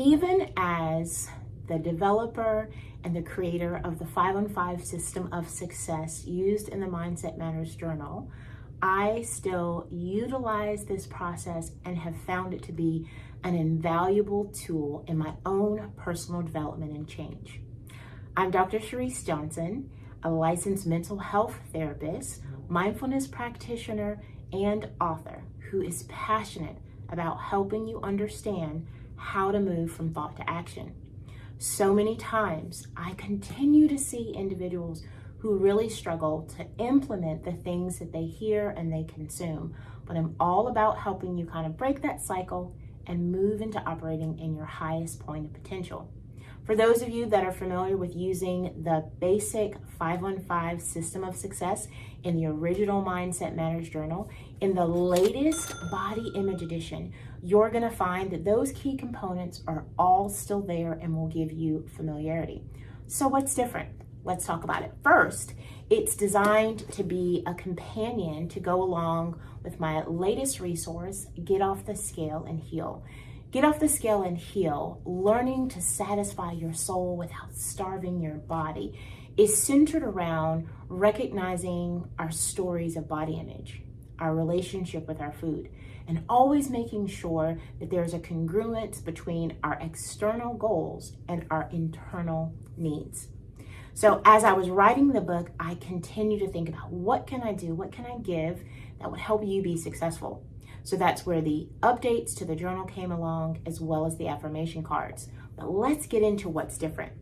Even as the developer and the creator of the 5-on-5 system of success used in the Mindset Matters journal, I still utilize this process and have found it to be an invaluable tool in my own personal development and change. I'm Dr. Charryse Johnson, a licensed mental health therapist, mindfulness practitioner, and author who is passionate about helping you understand how to move from thought to action. So many times I continue to see individuals who really struggle to implement the things that they hear and they consume, but I'm all about helping you kind of break that cycle and move into operating in your highest point of potential. For those of you that are familiar with using the basic 5-on-5 system of success in the original Mindset Matters journal, in the latest body image edition, you're going to find that those key components are all still there and will give you familiarity. So what's different? Let's talk about it. First, it's designed to be a companion to go along with my latest resource, Get Off the Scale and Heal. Get Off the Scale and Heal, learning to satisfy your soul without starving your body, is centered around recognizing our stories of body image, our relationship with our food, and always making sure that there's a congruence between our external goals and our internal needs. So as I was writing the book, I continue to think about what can I do, what can I give that would help you be successful. So that's where the updates to the journal came along, as well as the affirmation cards. But let's get into what's different.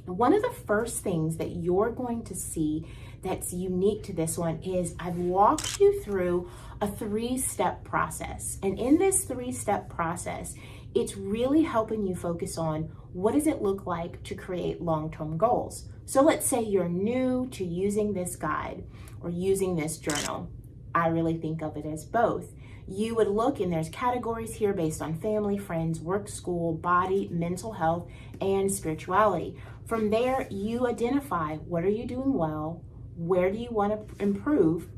One of the first things that you're going to see that's unique to this one is I've walked you through a 3-step process. And in this 3-step process, it's really helping you focus on what does it look like to create long-term goals. So let's say you're new to using this guide or using this journal. I really think of it as both. You would look, and there's categories here based on family, friends, work, school, body, mental health, and spirituality. From there, you identify what are you doing well, where do you want to improve,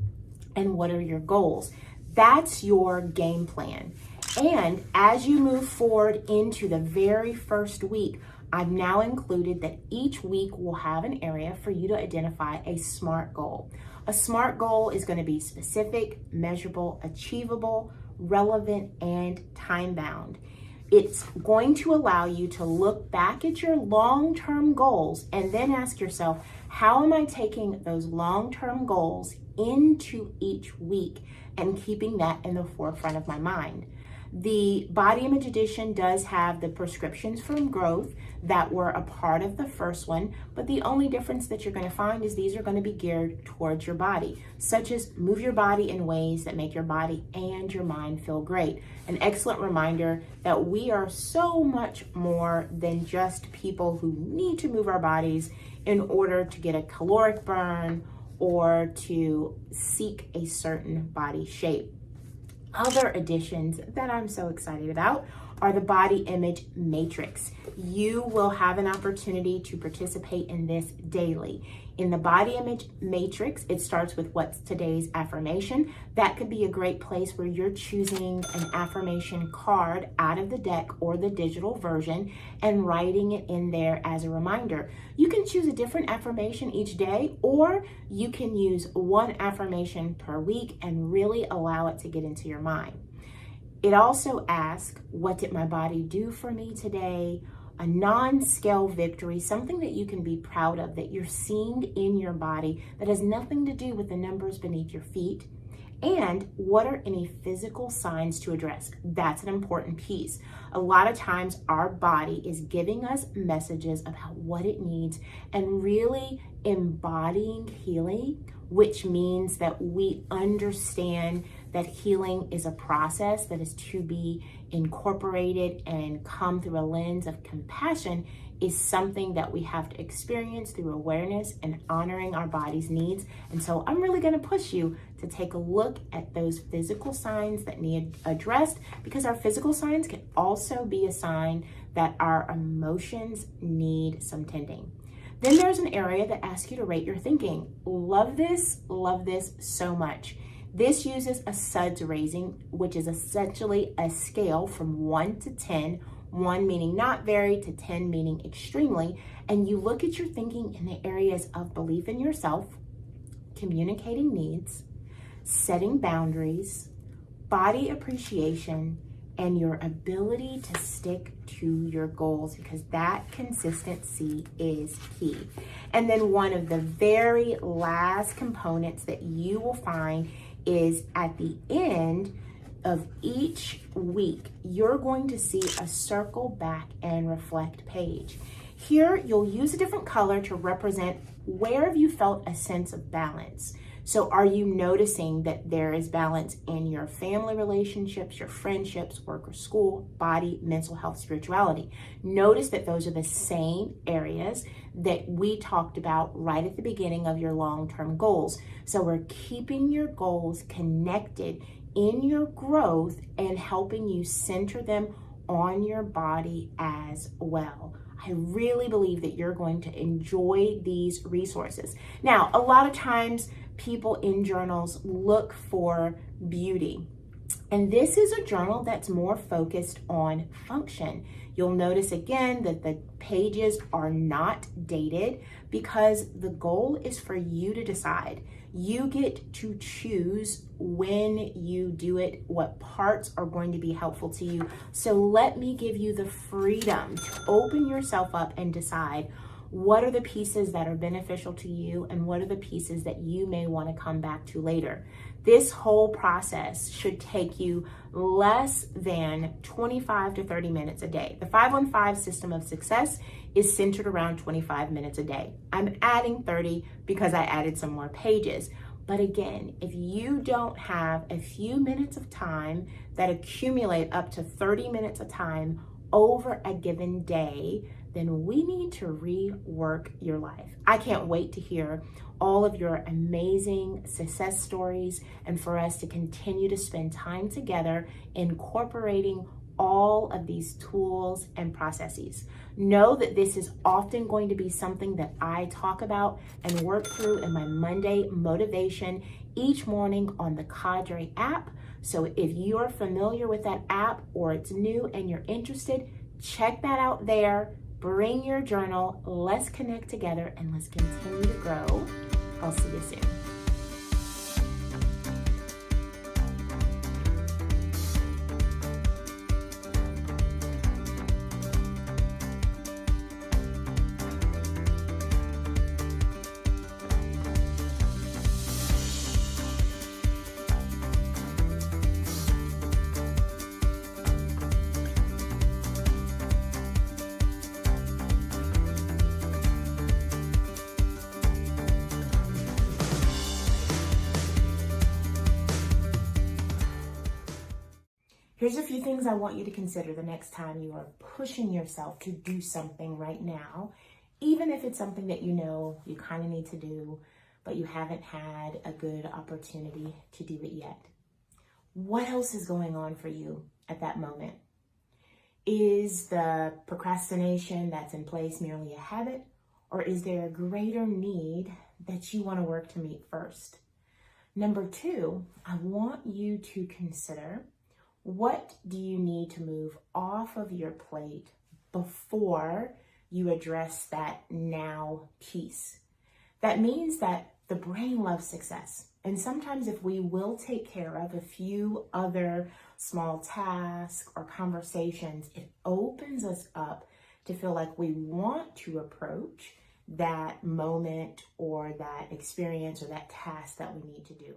and what are your goals. That's your game plan. And as you move forward into the very first week, I've now included that each week will have an area for you to identify a SMART goal. A SMART goal is going to be specific, measurable, achievable, relevant, and time-bound. It's going to allow you to look back at your long-term goals and then ask yourself, how am I taking those long-term goals into each week and keeping that in the forefront of my mind? The Body Image Edition does have the prescriptions from growth that were a part of the first one, but the only difference that you're going to find is these are going to be geared towards your body, such as move your body in ways that make your body and your mind feel great. An excellent reminder that we are so much more than just people who need to move our bodies in order to get a caloric burn or to seek a certain body shape. Other additions that I'm so excited about are the Body Image Matrix. You will have an opportunity to participate in this daily. In the Body Image Matrix, it starts with what's today's affirmation. That could be a great place where you're choosing an affirmation card out of the deck or the digital version and writing it in there as a reminder. You can choose a different affirmation each day, or you can use one affirmation per week and really allow it to get into your mind. It also asks, what did my body do for me today? A non-scale victory, something that you can be proud of, that you're seeing in your body that has nothing to do with the numbers beneath your feet. And what are any physical signs to address? That's an important piece. A lot of times our body is giving us messages about what it needs and really embodying healing, which means that we understand that healing is a process that is to be incorporated and come through a lens of compassion, is something that we have to experience through awareness and honoring our body's needs. And so I'm really going to push you to take a look at those physical signs that need addressed, because our physical signs can also be a sign that our emotions need some tending. Then there's an area that asks you to rate your thinking. Love this so much. This uses a SUDS rating, which is essentially a scale from 1 to 10, 1 meaning not very to 10 meaning extremely, and you look at your thinking in the areas of belief in yourself, communicating needs, setting boundaries, body appreciation, and your ability to stick to your goals, because that consistency is key. And then one of the very last components that you will find is at the end of each week, you're going to see a circle back and reflect page. Here, you'll use a different color to represent where have you felt a sense of balance. So are you noticing that there is balance in your family relationships, your friendships, work or school, body, mental health, spirituality? Notice that those are the same areas that we talked about right at the beginning of your long-term goals. So we're keeping your goals connected in your growth and helping you center them on your body as well. I really believe that you're going to enjoy these resources. Now, a lot of times people in journals look for beauty. And this is a journal that's more focused on function. You'll notice again that the pages are not dated because the goal is for you to decide. You get to choose when you do it, what parts are going to be helpful to you. So let me give you the freedom to open yourself up and decide what are the pieces that are beneficial to you and what are the pieces that you may want to come back to later. This whole process should take you less than 25 to 30 minutes a day. The 5-on-5 system of success is centered around 25 minutes a day. I'm adding 30 because I added some more pages. But again, if you don't have a few minutes of time that accumulate up to 30 minutes of time over a given day, then we need to rework your life. I can't wait to hear all of your amazing success stories and for us to continue to spend time together incorporating all of these tools and processes. Know that this is often going to be something that I talk about and work through in my Monday motivation each morning on the Cadre app. So if you're familiar with that app or it's new and you're interested, check that out there. Bring your journal, let's connect together, and let's continue to grow. I'll see you soon. Here's a few things I want you to consider the next time you are pushing yourself to do something right now, even if it's something that you know you kind of need to do, but you haven't had a good opportunity to do it yet. What else is going on for you at that moment? Is the procrastination that's in place merely a habit, or is there a greater need that you want to work to meet first? Number 2, I want you to consider, what do you need to move off of your plate before you address that now piece? That means that the brain loves success. And sometimes if we will take care of a few other small tasks or conversations, it opens us up to feel like we want to approach that moment or that experience or that task that we need to do.